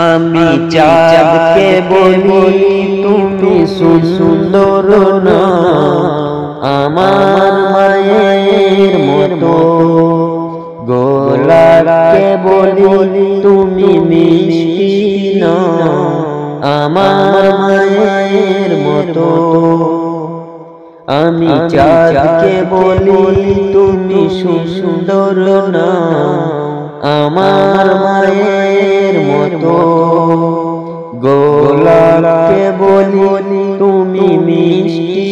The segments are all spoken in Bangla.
আমি চাঁদকে বলি তুমি সুন্দর না, আমার মায়ের মতো। গোলাপকে বলি তুমি মিষ্টি না, আমার মায়ের মতো। আমি চাঁদকে বলি তুমি সুন্দর না, আমার মায়ের মতো। গোলাপকে বলি তুমি মিষ্টি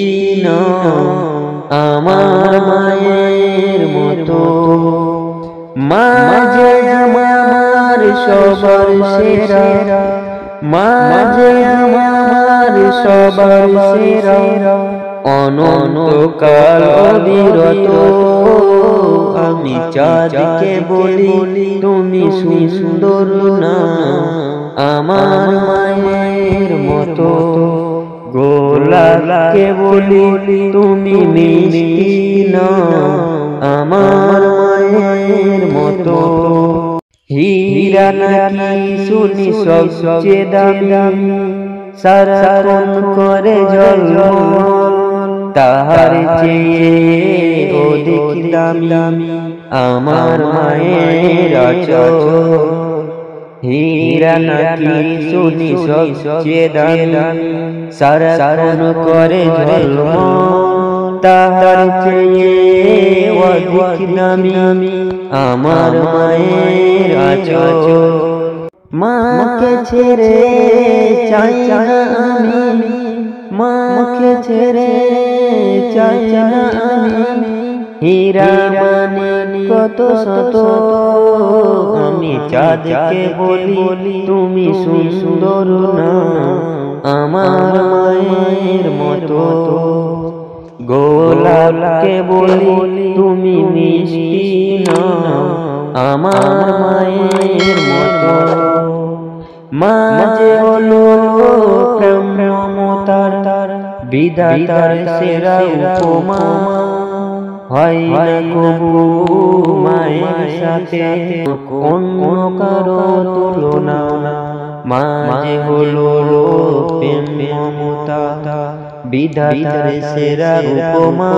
না, আমার মায়ের মতো। মা যে আমার সবার সেরা, মা যে আমার সবার সেরা। অনন্তকাল অবিরত আমি চাঁদকে বলি তুমি সুন্দর না, আমার মায়ের মতো। গোলাপকে বলি তুমি মিষ্টি না, আমার মায়ের মতো। হীরা নাকি শুনি সবচেয়ে দামি, সারাক্ষণ করে ঝলমল, তাহার চেয়ে অধিক দামি আমার মায়ের আঁচল। হীরা নাকি শুনি সবচেয়ে দামি, সারাক্ষণ করে ঝলমল, তাহার চেয়ে অধিক দামি আমার মায়ের আঁচল। মাকে ছেড়ে চাই না আমি, মাকে ছেড়ে চাই না আমি। হীরা মানে কত শত, আমি চাঁদকে বলি তুমি সুন্দর না, আমার মায়ের মতো। গোলাপকে বলি তুমি মিষ্টি না, আমার মায়ের মতো। মা যে হলো প্রেম মমতার বিধাতার সেরা উপমা, হয় না কবু মায়ের সাথে অন্য কারো তুলনা। মা যে হলো প্রেম মমতা বিধাতার সেরা উপমা,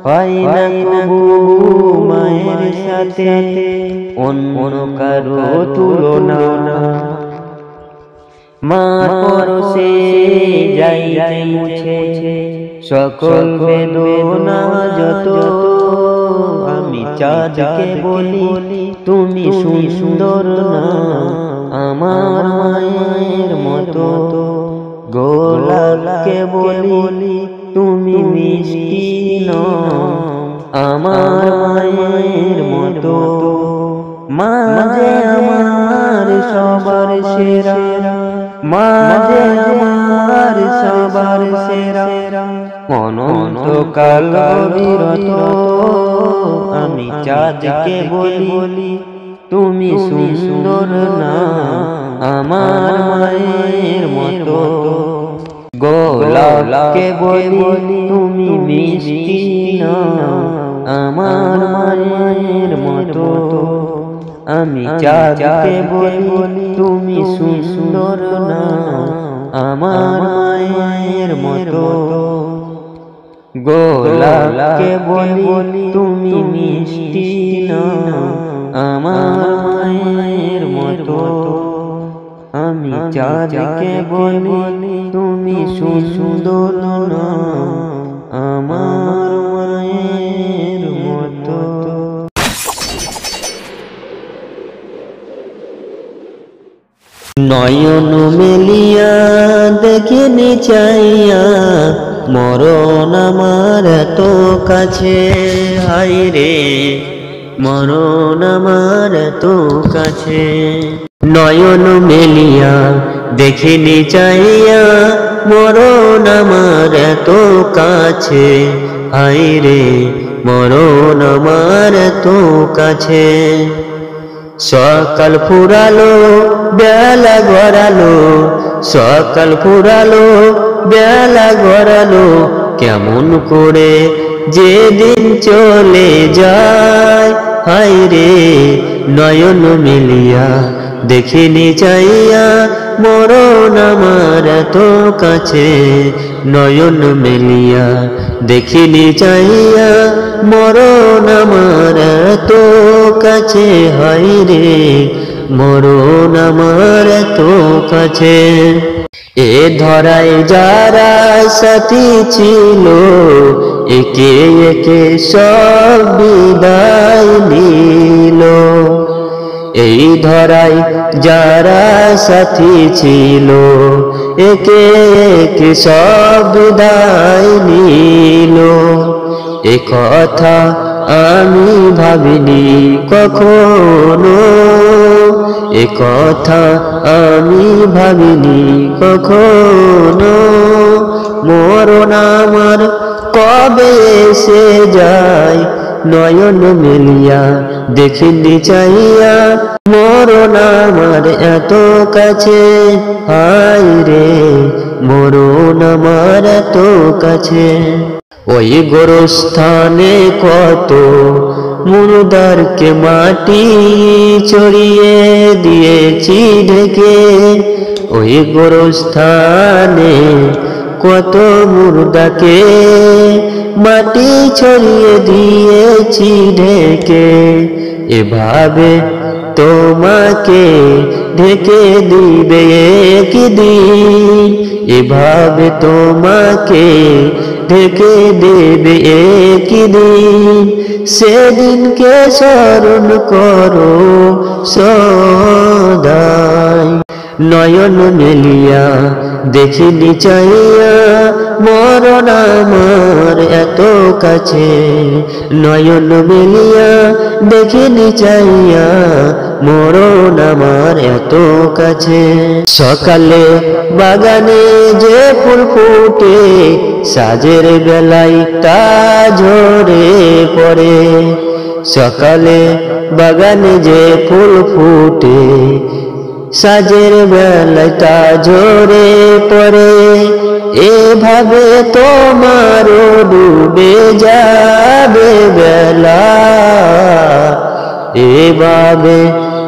হয় না কবু মায়ের সাথে অন্য কারো তুলনা। মা পরশে যাই মুছে সকল বেদনা যত, আমি চাঁদকে বলি তুমি সুন্দর না, আমার মায়ের মতো। গোলাপকে বলি তুমি মিষ্টি না, আমার মায়ের মতো। মা যে আমার সবার সেরা, মা যে আমার সবার সেরা। অনন্তকাল অবিরত আমি চাঁদকে বলি তুমি সুন্দর না, আমার মায়ের মতো। গোলাপকে বলি তুমি মিষ্টি না, আমার মায়ের মতো। আমি চাঁদকে বলি তুমি সুন্দর না, আমার মায়ের মতো। গোলাপকে বলি তুমি মিষ্টি না, আমার মায়ের মতো। আমি চাঁদকে বলি তুমি সুন্দর না, আমার মায়ের মতো। নয়ন মেলিয়া দেখিনি চাইয়া, মরণ আমার তো কাছে। হায় রে মরণ আমার তো কাছে। নয়ন মেলিয়া দেখিনি চাইয়া, মরণ আমার তো কাছে। হায় রে মরণ আমার তো কাছে। সকাল ফুরালো বেলা গড়ালো, সকাল ফুরালো বেলা গড়ালো, কেমন করে যে দিন চলে যায়। হায় রে নয়ন মেলিয়া দেখিনি চাইয়া মরণ আমার এত কাছে নয়ন মেলিয়া দেখিনি চাইয়া মরণ আমার এত কাছে হায় রে মরণ আমার এত কাছে এ ধরায় যারা সাথী ছিল একে একে সব বিদায় নিল এই ধরায় যারা সাথী ছিল একে একে সব বিদায় নিল এ কথা আমি ভাবিনি কখনো এ কথা আমি ভাবিনি কখনো মরণ আমার কবে এসে যায় নয়ন মেলিয়া দেখিনি চাইয়া মরণ আমার এত কাছে হায় রে মরণ আমার এত কাছে ওই গোরস্থানে কত মুর্দারকে মাটি ছড়িয়ে দিয়েছি ঢেকে ওই গোরস্থানে কত মুর্দাকে মাটি ছড়িয়ে দিয়েছি ঢেকে এভাবে তোমাকে ঢেকে দিবে একদিন এভাবে তোমাকে ঢেকে দেবে একদিন সেদিনকে স্মরণ করো সদাই নয়ন মেলিয়া দেখিনি চাইয়া মরণ আমার এত কাছে নয়ন মেলিয়া দেখিনি চাইয়া মরণ আমার এত কাছে সকালে বাগানে যে ফুল ফুটে সাজের বেলায় তা ঝরে পড়ে সকালে বাগানে যে ফুল ফুটে সাজের বেলায় তা ঝরে পড়ে এভাবে তোমারও ডুবে যাবে বেলা এভাবে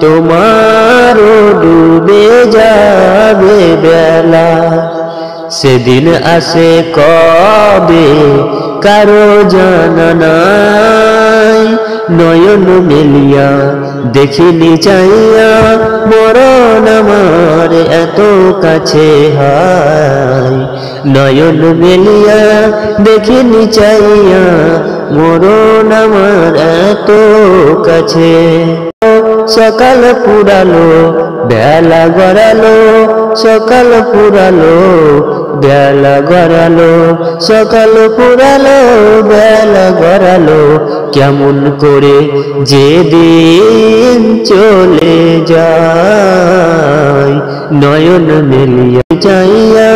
তোমারও ডুবে যাবে বেলা সেদিন আসে কবে কারো জানা নাই নয়ন মেলিয়া দেখিনি চাইয়া মরণ আমার এত কাছে হায় নয়ন মেলিয়া দেখিনি চাইয়া মরণ আমার এত কাছে সকাল পুরালো বেলা গড়ালো সকাল পুরালো বেলা গড়ালো সকাল পুরালো বেলা গড়ালো কেমন করে যে দিন চলে যায় নয়ন মেলিয়া চাইয়া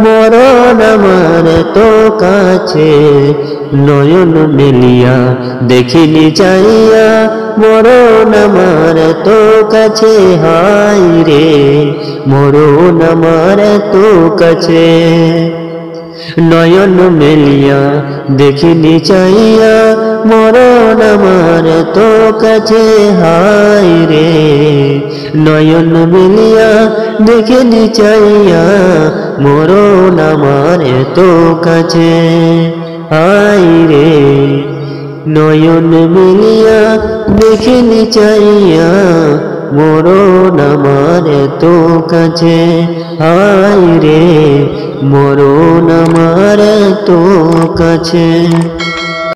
মরণ আমার তো কাছে নয়ন মেলিয়া দেখিনি চাইয়া মরণ আমার তো কাছে হায় রে মরণ আমার তো কাছে নয়ন মেলিয়া দেখিনি চাইয়া মরণ আমার তো কাছে হায় রে নয়ন মেলিয়া দেখিনি চাইয়া মরণ আমার তো কাছে হায় রে নয়ন মেলিয়া দেখিনি চাইয়া মরণ আমার তো কাছে হায় রে মরণ আমার তো কাছে।